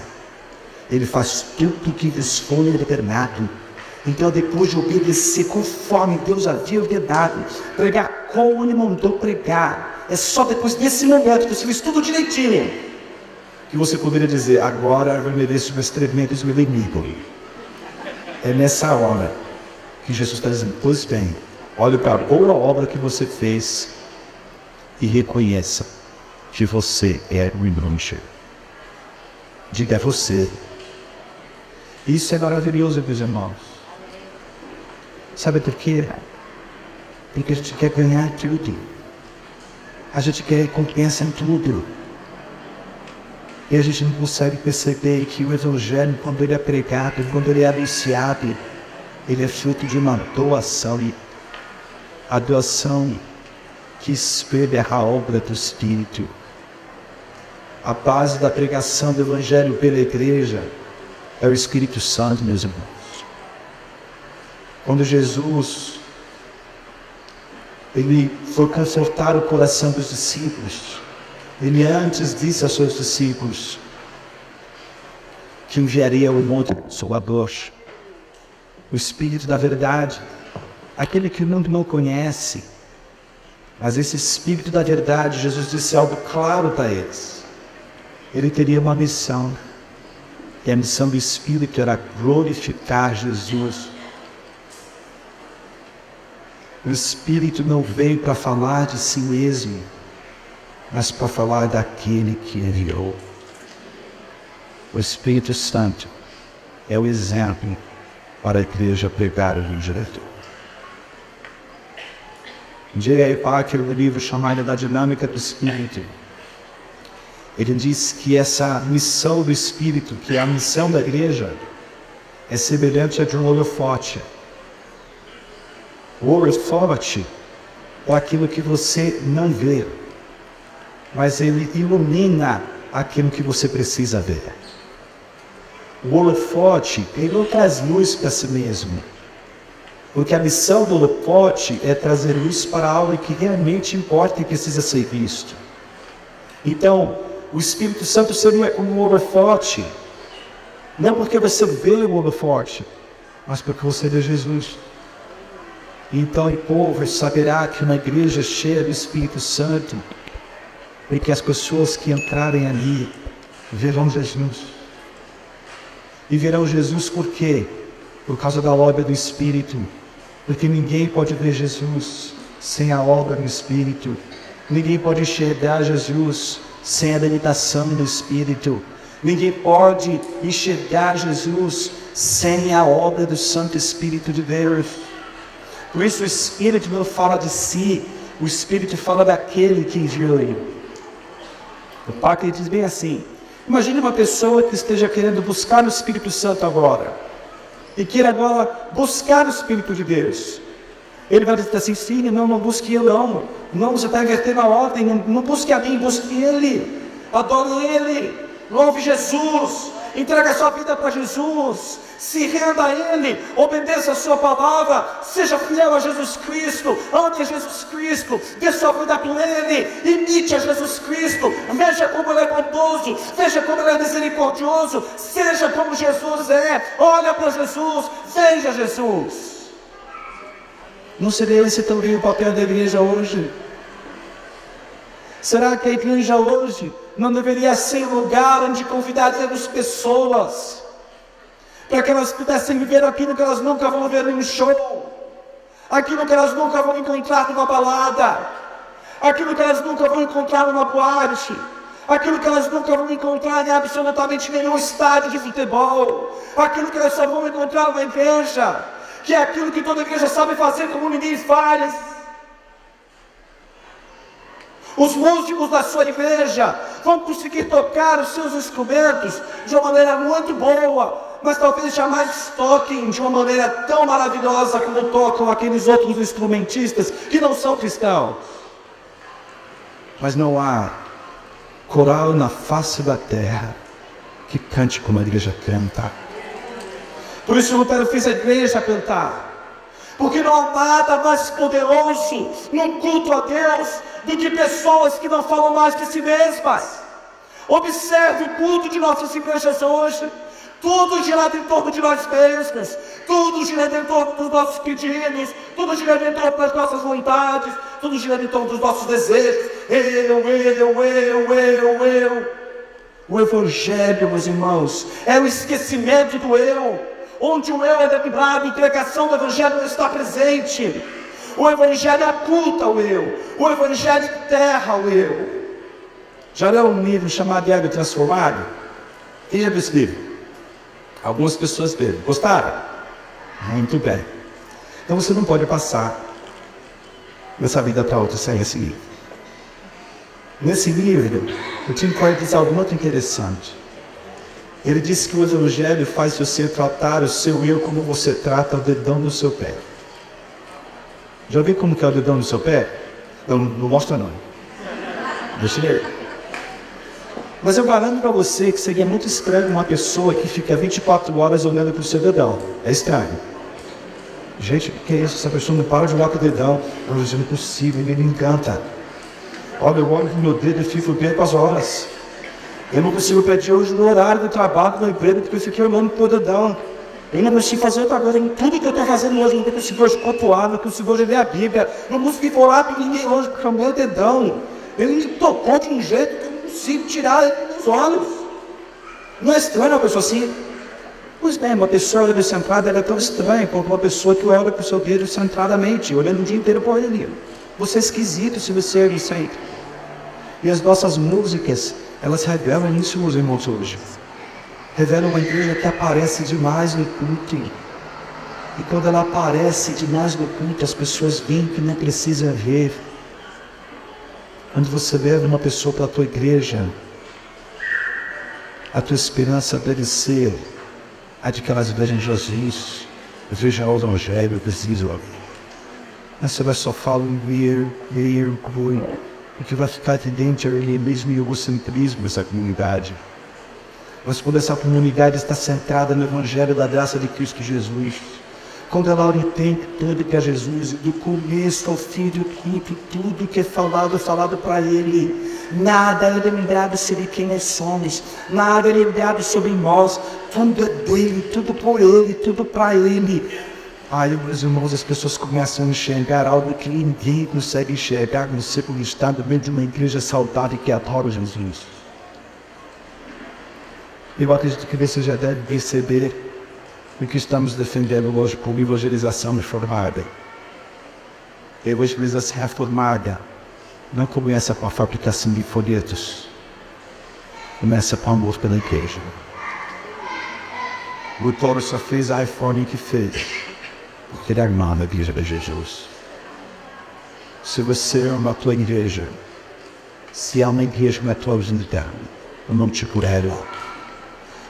Ele faz tudo o que lhes foi ordenado. Então, depois de obedecer conforme Deus havia ordenado, pregar como Ele mandou pregar, é só depois desse momento que você fez tudo direitinho, que você poderia dizer: agora eu mereço meus tremendos meu inimigo. É nessa hora que Jesus está dizendo: pois bem, olhe para a boa obra que você fez e reconheça que você é um inútil. Diga: é você. Isso é maravilhoso, meus irmãos. Sabe por quê? Porque a gente quer ganhar tudo. A gente quer recompensa em tudo. E a gente não consegue perceber que o Evangelho, quando ele é pregado, quando ele é anunciado, ele é fruto de uma doação. A doação que espelha a obra do Espírito. A base da pregação do Evangelho pela igreja é o Espírito Santo, meus irmãos. Quando Jesus ele foi confortar o coração dos discípulos, ele antes disse aos seus discípulos que enviaria o monte Salvador, o Espírito da verdade, aquele que o mundo não conhece. Mas esse Espírito da verdade, Jesus disse algo claro para eles. Ele teria uma missão. E a missão do Espírito era glorificar Jesus. O Espírito não veio para falar de si mesmo, mas para falar daquele que enviou. O Espírito Santo é o exemplo para a igreja pregar o Evangelho. J.I. Packer, no livro chamado Da Dinâmica do Espírito, ele diz que essa missão do Espírito, que é a missão da igreja, é semelhante a de um holofote. O holofote é aquilo que você não vê, mas ele ilumina aquilo que você precisa ver. O holofote, ele não traz luz para si mesmo, porque a missão do holofote é trazer luz para algo que realmente importa e precisa ser visto. Então, o Espírito Santo seria como um holofote, não porque você vê o holofote, mas porque você vê Jesus. Então o povo saberá que uma igreja cheia do Espírito Santo, e que as pessoas que entrarem ali verão Jesus. E verão Jesus por quê? Por causa da obra do Espírito. Porque ninguém pode ver Jesus sem a obra do Espírito. Ninguém pode enxergar Jesus sem a limitação do Espírito. Ninguém pode enxergar Jesus sem a obra do Santo Espírito de Deus. Por isso o Espírito não fala de si, o Espírito fala daquele que enviou ele. O Packer diz bem assim: imagine uma pessoa que esteja querendo buscar o Espírito Santo agora, e queira agora buscar o Espírito de Deus. Ele vai dizer assim: sim, não busque eu não. Não, você está invertendo a ordem, não busque a mim, busque Ele. Adore Ele, louve Jesus, entregue a sua vida para Jesus, se renda a Ele, obedeça a sua palavra, seja fiel a Jesus Cristo, ame a Jesus Cristo, dê sua vida por Ele, imite a Jesus Cristo, veja como Ele é bondoso, veja como Ele é misericordioso, seja como Jesus é, olha para Jesus, veja Jesus. Não seria esse também o papel da igreja hoje? Será que a igreja hoje não deveria ser um lugar onde convidaríamos pessoas para que elas pudessem viver aquilo que elas nunca vão ver em um show, aquilo que elas nunca vão encontrar numa balada, aquilo que elas nunca vão encontrar numa boate, aquilo que elas nunca vão encontrar em absolutamente nenhum estádio de futebol, aquilo que elas só vão encontrar numa igreja, que é aquilo que toda igreja sabe fazer como ninguém faz. Os músicos da sua igreja vão conseguir tocar os seus instrumentos de uma maneira muito boa, mas talvez jamais toquem de uma maneira tão maravilhosa como tocam aqueles outros instrumentistas que não são cristãos. Mas não há coral na face da terra que cante como a igreja canta. Por isso Lutero fez a igreja cantar. Porque não há nada mais poderoso no culto a Deus do que pessoas que não falam mais de si mesmas. Observe o culto de nossas igrejas hoje. Tudo girado em torno de nós mesmos. Tudo gira em torno dos nossos pedidos, tudo gira em torno das nossas vontades, tudo gira em torno dos nossos desejos. Eu. O Evangelho, meus irmãos, é o esquecimento do eu. Onde o eu é lembrado, a pregação do Evangelho não está presente. O Evangelho oculta o eu. O Evangelho enterra o eu. Já leu um livro chamado Ego Transformado? Quem já viu esse livro? Algumas pessoas viram. Gostaram? Muito bem. Então você não pode passar dessa vida para outra sem esse livro. Nesse livro, o Tim Keller diz algo muito interessante. Ele disse que o Evangelho faz você tratar o seu eu como você trata o dedão do seu pé. Já viu como que é o dedão do seu pé? Não mostra não. Deixa eu ver. Mas eu garanto para você que seria muito estranho uma pessoa que fica 24 horas olhando para o seu dedão. É estranho. Gente, o que é isso? Essa pessoa não para de olhar para o dedão. Eu não é possível, ele me encanta. Olha, eu olho pro meu dedo e fico vendo as horas. Eu não consigo pedir hoje no horário do trabalho, no emprego, porque eu fiquei olhando pro dedão. Eu não consigo fazer outra coisa. Em tudo que eu estou fazendo hoje, eu não consigo hoje cultuar, não consigo hoje ler a Bíblia. Não consigo orar para ninguém hoje, porque é o meu dedão. Ele me tocou de um jeito que eu não consigo tirar ele dos olhos. Não é estranho uma pessoa assim? Pois bem, uma pessoa olhando centrada, ela é tão estranha quanto uma pessoa que olha para o seu dedo centradamente, olhando o dia inteiro por ele. Você é esquisito se você é inocente. E as nossas músicas, elas revelam isso, meus irmãos, hoje. Revelam uma igreja que aparece demais no culto. E quando ela aparece demais no culto, as pessoas veem que não precisa ver. Quando você leva uma pessoa para a tua igreja, a tua esperança deve ser a de que elas vejam Jesus, vejam o Evangelho, precisam. Mas você vai só falar porque vai ficar tendente a ele mesmo e o egocentrismo dessa comunidade. Mas quando essa comunidade está centrada no Evangelho da graça de Cristo Jesus, quando ela entende tudo que é Jesus, do começo ao fim do culto, tudo que é falado para ele, nada é lembrado sobre quem nós somos, nada é lembrado sobre nós, tudo é dele, tudo por ele, tudo para ele. Aí, meus irmãos, as pessoas começam a enxergar algo que ninguém consegue enxergar no século estado dentro de uma igreja saudável que adora Jesus. Eu acredito que você já deve perceber o que estamos defendendo hoje como evangelização reformada. Evangelização reformada não começa com a fabricação de folhetos, começa com amor pela igreja. O Paulo só fez a reforma que fez. Porque ele amava a igreja de Jesus. Se você ama a tua igreja, se há uma igreja na tua unidade, não te curará.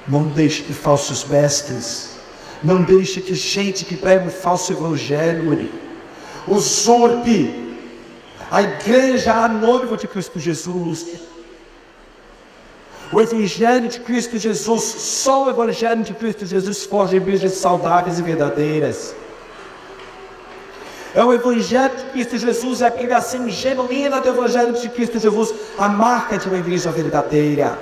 Não deixe que falsos mestres, não deixe que gente que prega um falso evangelho usurpe a igreja, a noiva de Cristo Jesus. O Evangelho de Cristo Jesus, só o Evangelho de Cristo Jesus foge igrejas saudáveis e verdadeiras. É o Evangelho de Cristo Jesus, é a pregação genuína do Evangelho de Cristo Jesus, a marca de uma igreja verdadeira.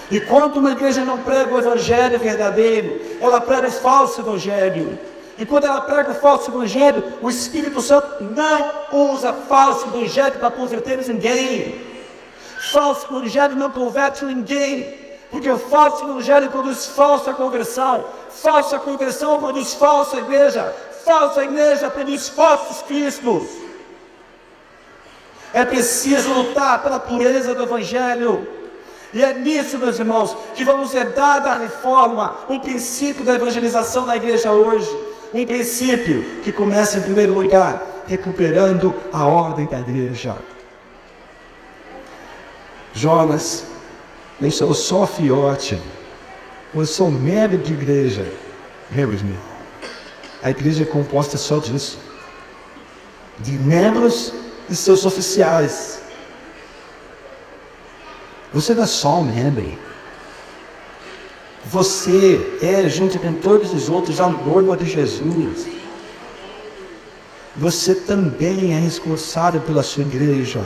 E quando uma igreja não prega o Evangelho verdadeiro, ela prega o falso Evangelho. E quando ela prega o falso Evangelho, o Espírito Santo não usa falso Evangelho para converter ninguém. Falso Evangelho não converte ninguém. Porque o falso Evangelho produz falsa conversão. Falsa conversão produz falsa igreja. Falsa igreja produz falsos cristos. É preciso lutar pela pureza do Evangelho. E é nisso, meus irmãos, que vamos herdar da reforma um princípio da evangelização na igreja hoje. Um princípio que começa em primeiro lugar, recuperando a ordem da igreja. Jonas, eu sou só fiote, eu sou membro de igreja. Meu irmão, a igreja é composta só disso, de membros e seus oficiais. Você não é só um membro. Você é, junto com todos os outros, a noiva de Jesus. Você também é responsável pela sua igreja.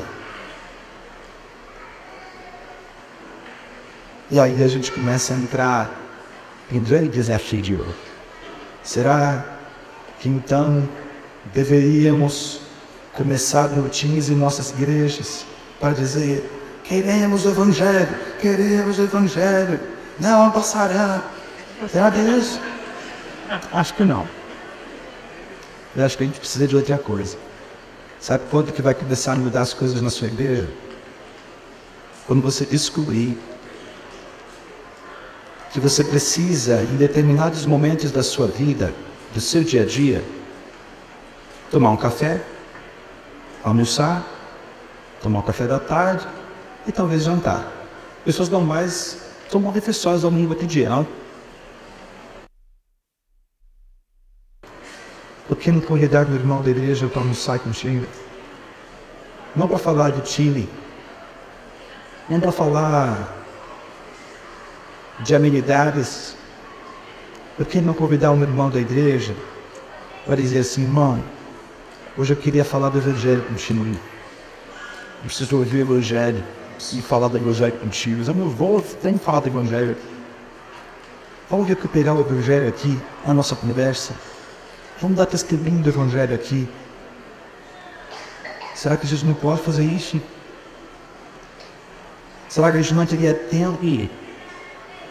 E aí a gente começa a entrar em grande desafio. Será que então deveríamos começar rotinas em nossas igrejas para dizer: queremos o Evangelho, não passará. Será Deus? Acho que não. Eu acho que a gente precisa de outra coisa. Sabe quando que vai começar a mudar as coisas na sua igreja? Quando você descobrir que você precisa, em determinados momentos da sua vida, do seu dia a dia, tomar um café, almoçar, tomar um café da tarde e talvez jantar. Pessoas normais tomam refeições ao domingo de dia, não? Por que não convidar o irmão da igreja para almoçar contigo? Não para falar de Chile, não para falar de amenidades. Por que não convidar um irmão da igreja para dizer assim: irmão, hoje eu queria falar do Evangelho contigo. Eu preciso ouvir o Evangelho e falar do Evangelho contigo. Eu não vou, tem que falar do Evangelho. Vamos recuperar o Evangelho aqui, a nossa conversa. Vamos dar testemunho do Evangelho aqui. Será que Jesus não pode fazer isso? Será que a gente não teria tempo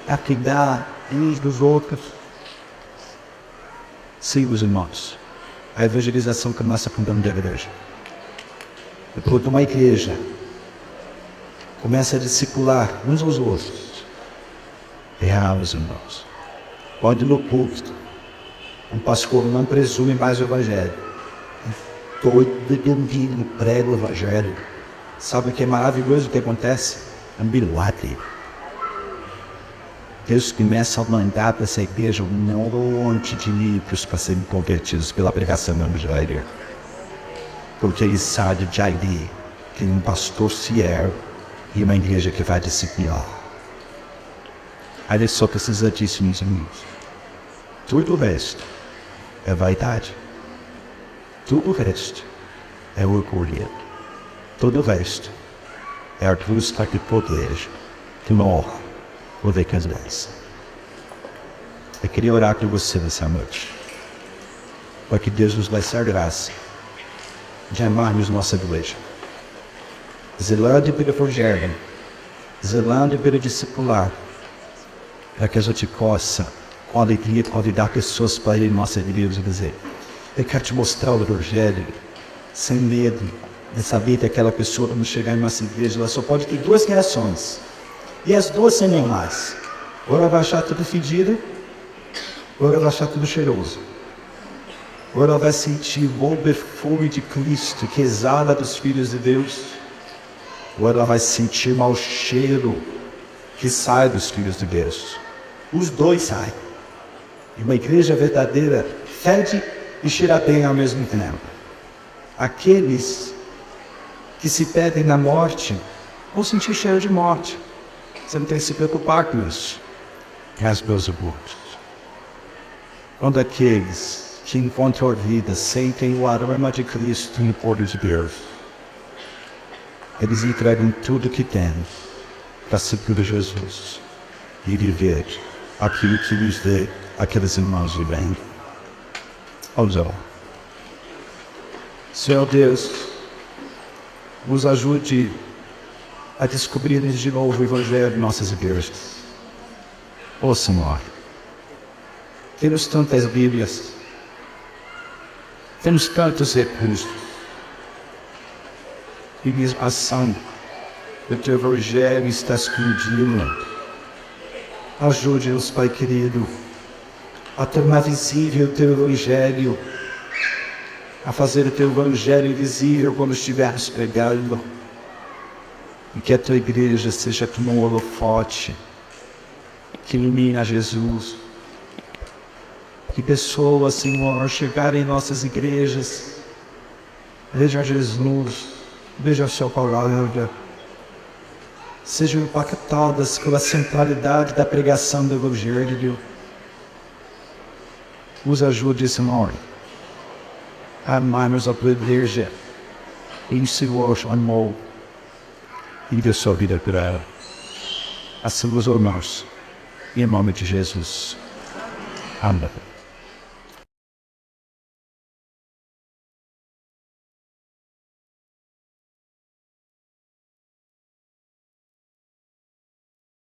a cuidar uns dos outros? Sim, meus irmãos, a evangelização começa com o dono da igreja. Quando uma igreja começa a discipular uns aos outros, meus irmãos, pode no púlpito, um pastor não presume mais o Evangelho. Todo domingo prega o Evangelho. Sabe o que é maravilhoso que acontece? É um milagre. Deus começa a mandar para essa igreja um monte de livros para serem convertidos pela pregação do Evangelho. Porque ele sabe de ali que um pastor fiel e uma igreja que vai disciplinar. Aí ele só precisa disso, meus amigos. Tudo o resto é vaidade. Tudo o resto é orgulho. Tudo o resto é a busca de poder, de honra, ou de casais. Eu queria orar por você nessa noite, para que Deus nos vai dar graça de amarmos nossa igreja, zelando pelo Evangelho, zelando pelo discipular, para que a gente possa, com alegria, convidar pessoas para ir em nossa igreja e dizer: eu quero te mostrar o Evangelho, sem medo de saber que aquela pessoa, quando chegar em nossa igreja, ela só pode ter duas reações. E as duas sem nem mais. Ou ela vai achar tudo fedido, ou ela vai achar tudo cheiroso. Ou ela vai sentir o bom perfume de Cristo que exala dos filhos de Deus, ou ela vai sentir mau cheiro que sai dos filhos de Deus. Os dois saem. E uma igreja verdadeira fede e cheira bem ao mesmo tempo. Aqueles que se perdem na morte vão sentir cheiro de morte. Você não tem que se preocupar com isso. Meus irmãos, quando aqueles que encontram a vida sentem o aroma de Cristo no poder de Deus, eles entregam tudo que têm para seguir Jesus e viver aquilo que lhes dê aqueles irmãos de bem. Vamos orar. Senhor Deus, nos ajude a descobrirmos de novo o Evangelho em nossas igrejas. Ó Senhor, temos tantas Bíblias, temos tantos recursos, e mesmo assim, o Teu Evangelho está escondido. Ajude-nos, Pai querido, a tornar visível o Teu Evangelho, a fazer o Teu Evangelho visível quando estivermos pregando. E que a Tua igreja seja como um holofote que ilumina Jesus. Que pessoas, Senhor, chegarem em nossas igrejas, vejam Jesus, vejam a Sua palavra, sejam impactadas pela centralidade da pregação do Evangelho. Nos ajude, Senhor, a amarmos a Tua igreja e o Senhor amou e deu sua vida por ela. Assim os irmãos, em nome de Jesus. Amém.